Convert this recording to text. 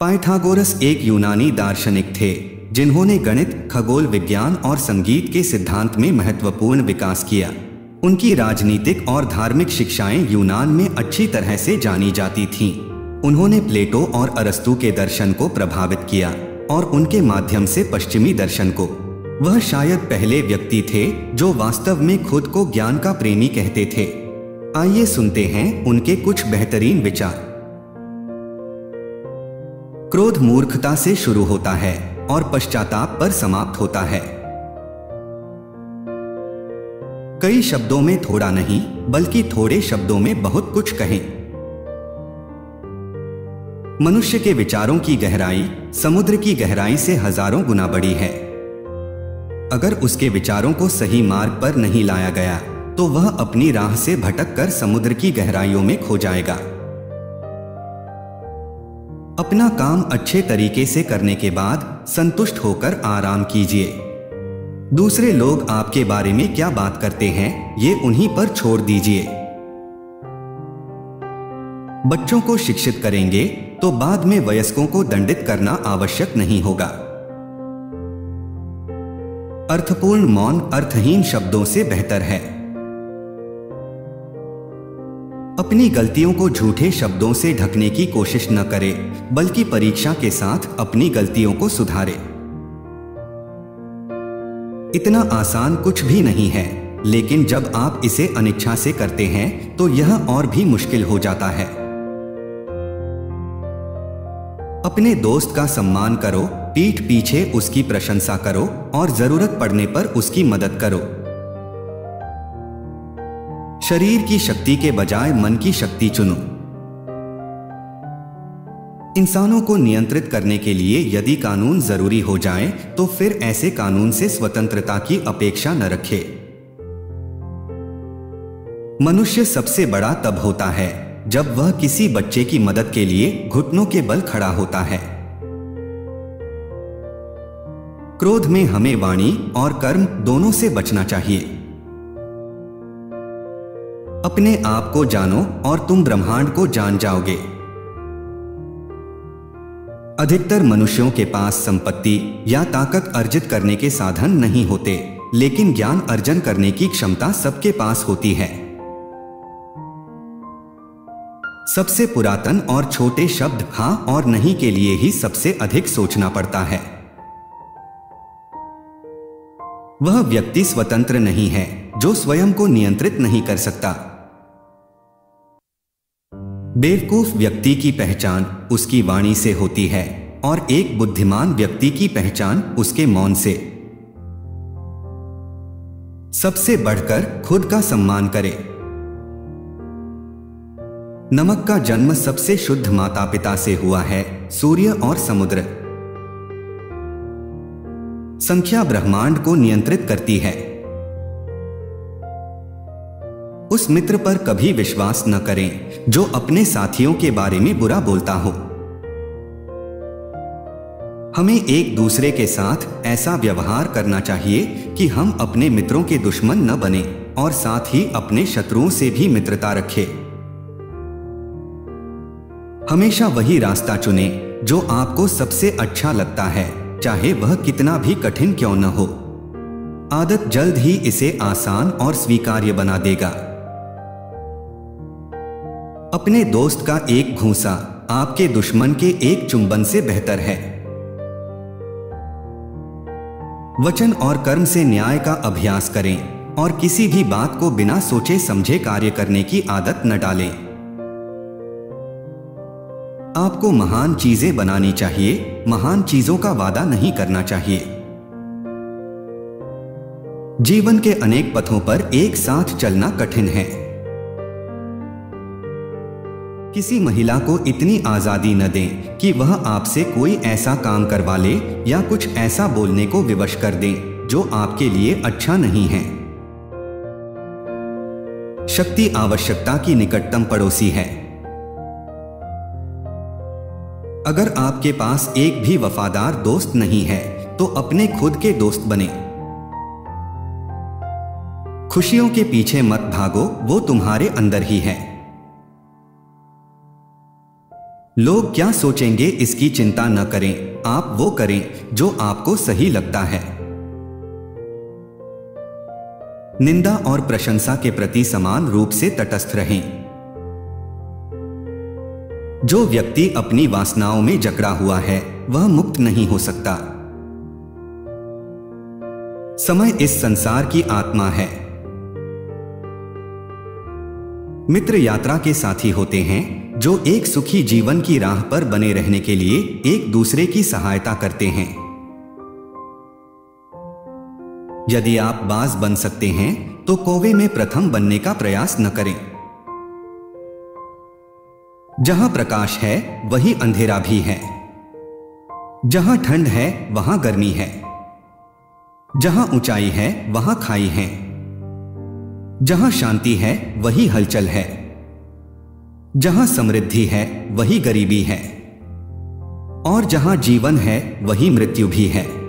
Pythagoras एक यूनानी दार्शनिक थे जिन्होंने गणित, खगोल विज्ञान और संगीत के सिद्धांत में महत्वपूर्ण विकास किया। उनकी राजनीतिक और धार्मिक शिक्षाएं यूनान में अच्छी तरह से जानी जाती थीं। उन्होंने प्लेटो और अरस्तू के दर्शन को प्रभावित किया और उनके माध्यम से पश्चिमी दर्शन को। वह शायद पहले व्यक्ति थे जो वास्तव में खुद को ज्ञान का प्रेमी कहते थे। आइए सुनते हैं उनके कुछ बेहतरीन विचार। क्रोध मूर्खता से शुरू होता है और पश्चाताप पर समाप्त होता है। कई शब्दों में थोड़ा नहीं बल्कि थोड़े शब्दों में बहुत कुछ कहें। मनुष्य के विचारों की गहराई समुद्र की गहराई से हजारों गुना बड़ी है। अगर उसके विचारों को सही मार्ग पर नहीं लाया गया तो वह अपनी राह से भटक कर समुद्र की गहराइयों में खो जाएगा। अपना काम अच्छे तरीके से करने के बाद संतुष्ट होकर आराम कीजिए। दूसरे लोग आपके बारे में क्या बात करते हैं ये उन्हीं पर छोड़ दीजिए। बच्चों को शिक्षित करेंगे तो बाद में वयस्कों को दंडित करना आवश्यक नहीं होगा। अर्थपूर्ण मौन अर्थहीन शब्दों से बेहतर है। अपनी गलतियों को झूठे शब्दों से ढकने की कोशिश न करें बल्कि परीक्षा के साथ अपनी गलतियों को सुधारें। इतना आसान कुछ भी नहीं है, लेकिन जब आप इसे अनिच्छा से करते हैं तो यह और भी मुश्किल हो जाता है। अपने दोस्त का सम्मान करो, पीठ पीछे उसकी प्रशंसा करो और जरूरत पड़ने पर उसकी मदद करो। शरीर की शक्ति के बजाय मन की शक्ति चुनो। इंसानों को नियंत्रित करने के लिए यदि कानून जरूरी हो जाए तो फिर ऐसे कानून से स्वतंत्रता की अपेक्षा न रखें। मनुष्य सबसे बड़ा तब होता है जब वह किसी बच्चे की मदद के लिए घुटनों के बल खड़ा होता है। क्रोध में हमें वाणी और कर्म दोनों से बचना चाहिए। अपने आप को जानो और तुम ब्रह्मांड को जान जाओगे। अधिकतर मनुष्यों के पास संपत्ति या ताकत अर्जित करने के साधन नहीं होते, लेकिन ज्ञान अर्जन करने की क्षमता सबके पास होती है। सबसे पुरातन और छोटे शब्द हाँ और नहीं के लिए ही सबसे अधिक सोचना पड़ता है। वह व्यक्ति स्वतंत्र नहीं है जो स्वयं को नियंत्रित नहीं कर सकता। बेवकूफ व्यक्ति की पहचान उसकी वाणी से होती है और एक बुद्धिमान व्यक्ति की पहचान उसके मौन से। सबसे बढ़कर खुद का सम्मान करें। नमक का जन्म सबसे शुद्ध माता पिता से हुआ है, सूर्य और समुद्र। संख्या ब्रह्मांड को नियंत्रित करती है। उस मित्र पर कभी विश्वास न करें जो अपने साथियों के बारे में बुरा बोलता हो। हमें एक दूसरे के साथ ऐसा व्यवहार करना चाहिए कि हम अपने मित्रों के दुश्मन न बने और साथ ही अपने शत्रुओं से भी मित्रता रखें। हमेशा वही रास्ता चुने जो आपको सबसे अच्छा लगता है, चाहे वह कितना भी कठिन क्यों न हो। आदत जल्द ही इसे आसान और स्वीकार्य बना देगा। अपने दोस्त का एक घूंसा आपके दुश्मन के एक चुंबन से बेहतर है। वचन और कर्म से न्याय का अभ्यास करें और किसी भी बात को बिना सोचे समझे कार्य करने की आदत न डालें। आपको महान चीजें बनानी चाहिए, महान चीजों का वादा नहीं करना चाहिए। जीवन के अनेक पथों पर एक साथ चलना कठिन है। किसी महिला को इतनी आजादी न दें कि वह आपसे कोई ऐसा काम करवा ले या कुछ ऐसा बोलने को विवश कर दें जो आपके लिए अच्छा नहीं है। शक्ति आवश्यकता की निकटतम पड़ोसी है। अगर आपके पास एक भी वफादार दोस्त नहीं है तो अपने खुद के दोस्त बने। खुशियों के पीछे मत भागो, वो तुम्हारे अंदर ही है। लोग क्या सोचेंगे इसकी चिंता न करें, आप वो करें जो आपको सही लगता है। निंदा और प्रशंसा के प्रति समान रूप से तटस्थ रहें। जो व्यक्ति अपनी वासनाओं में जकड़ा हुआ है वह मुक्त नहीं हो सकता। समय इस संसार की आत्मा है। मित्र यात्रा के साथी होते हैं जो एक सुखी जीवन की राह पर बने रहने के लिए एक दूसरे की सहायता करते हैं। यदि आप बाज बन सकते हैं तो कौवे में प्रथम बनने का प्रयास न करें। जहां प्रकाश है वहीं अंधेरा भी है। जहां ठंड है वहां गर्मी है। जहां ऊंचाई है वहां खाई है। जहां शांति है वही हलचल है। जहां समृद्धि है वही गरीबी है। और जहां जीवन है वही मृत्यु भी है।